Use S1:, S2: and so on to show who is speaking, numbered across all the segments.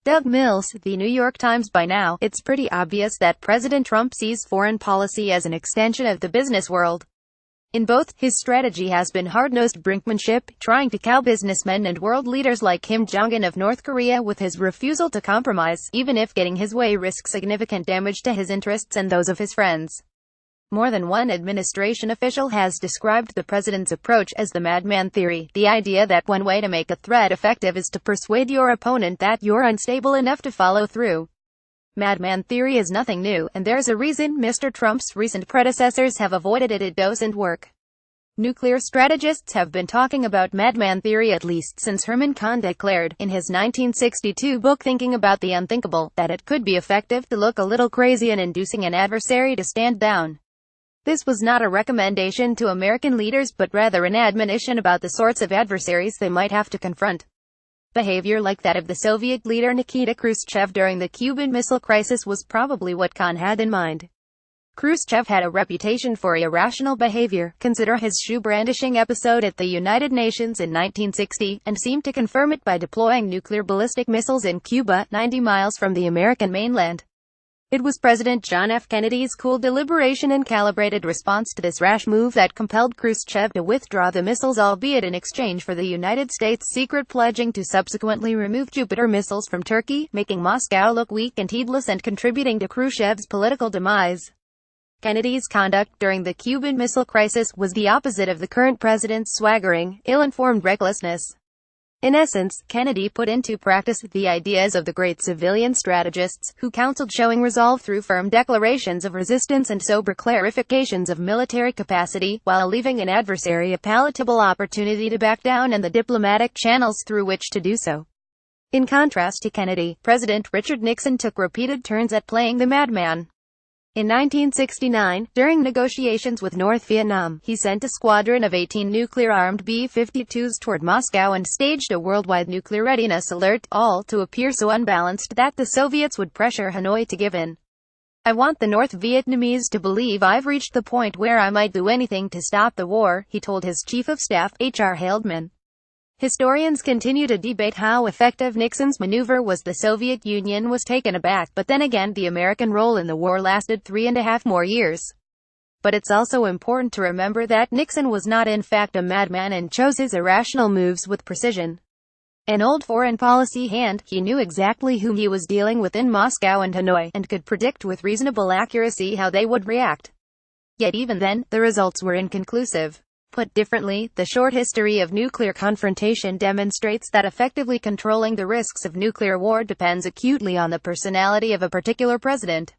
S1: Doug Mills, The New York Times. By now, it's pretty obvious that President Trump sees foreign policy as an extension of the business world. In both, his strategy has been hard-nosed brinkmanship, trying to cow businessmen and world leaders like Kim Jong-un of North Korea with his refusal to compromise, even if getting his way risks significant damage to his interests and those of his friends. More than one administration official has described the president's approach as the madman theory, the idea that one way to make a threat effective is to persuade your opponent that you're unstable enough to follow through. Madman theory is nothing new, and there's a reason Mr. Trump's recent predecessors have avoided it. It doesn't work. Nuclear strategists have been talking about madman theory at least since Herman Kahn declared, in his 1962 book Thinking About the Unthinkable, that it could be effective to look a little crazy in inducing an adversary to stand down. This was not a recommendation to American leaders but rather an admonition about the sorts of adversaries they might have to confront. Behavior like that of the Soviet leader Nikita Khrushchev during the Cuban Missile Crisis was probably what Kahn had in mind. Khrushchev had a reputation for irrational behavior, consider his shoe-brandishing episode at the United Nations in 1960, and seemed to confirm it by deploying nuclear ballistic missiles in Cuba, 90 miles from the American mainland. It was President John F. Kennedy's cool deliberation and calibrated response to this rash move that compelled Khrushchev to withdraw the missiles, albeit in exchange for the United States' secret pledging to subsequently remove Jupiter missiles from Turkey, making Moscow look weak and heedless and contributing to Khrushchev's political demise. Kennedy's conduct during the Cuban Missile Crisis was the opposite of the current president's swaggering, ill-informed recklessness. In essence, Kennedy put into practice the ideas of the great civilian strategists, who counseled showing resolve through firm declarations of resistance and sober clarifications of military capacity, while leaving an adversary a palatable opportunity to back down and the diplomatic channels through which to do so. In contrast to Kennedy, President Richard Nixon took repeated turns at playing the madman. In 1969, during negotiations with North Vietnam, he sent a squadron of 18 nuclear-armed B-52s toward Moscow and staged a worldwide nuclear readiness alert, all to appear so unbalanced that the Soviets would pressure Hanoi to give in. "I want the North Vietnamese to believe I've reached the point where I might do anything to stop the war," he told his chief of staff, H.R. Haldeman. Historians continue to debate how effective Nixon's maneuver was. The Soviet Union was taken aback, but then again the American role in the war lasted 3.5 more years. But it's also important to remember that Nixon was not in fact a madman and chose his irrational moves with precision. An old foreign policy hand, he knew exactly who he was dealing with in Moscow and Hanoi, and could predict with reasonable accuracy how they would react. Yet even then, the results were inconclusive. Put differently, the short history of nuclear confrontation demonstrates that effectively controlling the risks of nuclear war depends acutely on the personality of a particular president.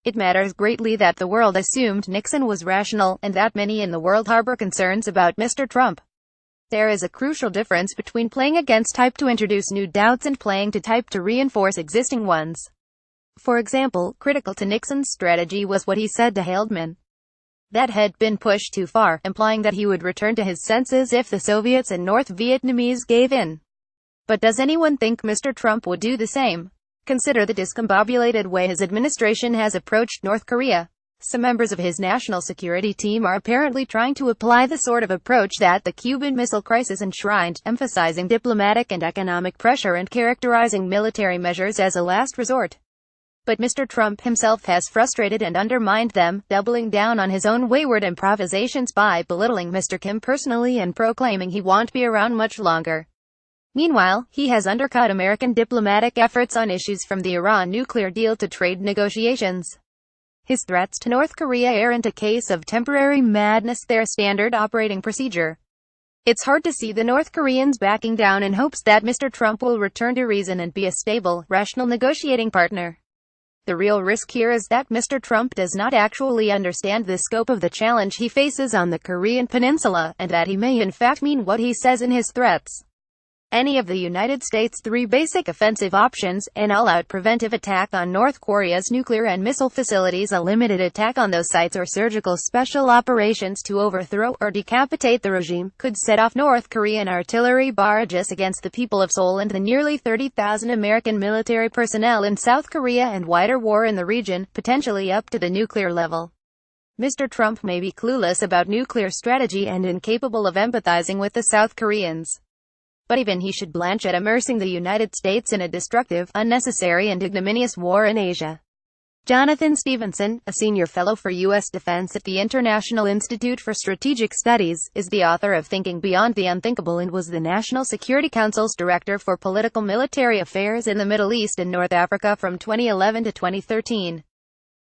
S1: It matters greatly that the world assumed Nixon was rational, and that many in the world harbor concerns about Mr. Trump. There is a crucial difference between playing against type to introduce new doubts and playing to type to reinforce existing ones. For example, critical to Nixon's strategy was what he said to Haldeman. That had been pushed too far, implying that he would return to his senses if the Soviets and North Vietnamese gave in. But does anyone think Mr. Trump would do the same? Consider the discombobulated way his administration has approached North Korea. Some members of his national security team are apparently trying to apply the sort of approach that the Cuban Missile Crisis enshrined, emphasizing diplomatic and economic pressure and characterizing military measures as a last resort. But Mr. Trump himself has frustrated and undermined them, doubling down on his own wayward improvisations by belittling Mr. Kim personally and proclaiming he won't be around much longer. Meanwhile, he has undercut American diplomatic efforts on issues from the Iran nuclear deal to trade negotiations. His threats to North Korea aren't a case of temporary madness, they're standard operating procedure. It's hard to see the North Koreans backing down in hopes that Mr. Trump will return to reason and be a stable, rational negotiating partner. The real risk here is that Mr. Trump does not actually understand the scope of the challenge he faces on the Korean peninsula, and that he may in fact mean what he says in his threats. Any of the United States' three basic offensive options, an all-out preventive attack on North Korea's nuclear and missile facilities, a limited attack on those sites, or surgical special operations to overthrow or decapitate the regime, could set off North Korean artillery barrages against the people of Seoul and the nearly 30,000 American military personnel in South Korea, and wider war in the region, potentially up to the nuclear level. Mr. Trump may be clueless about nuclear strategy and incapable of empathizing with the South Koreans. but even he should blanch at immersing the United States in a destructive, unnecessary and ignominious war in Asia. Jonathan Stevenson, a senior fellow for U.S. Defense at the International Institute for Strategic Studies, is the author of Thinking Beyond the Unthinkable and was the National Security Council's Director for Political Military Affairs in the Middle East and North Africa from 2011 to 2013.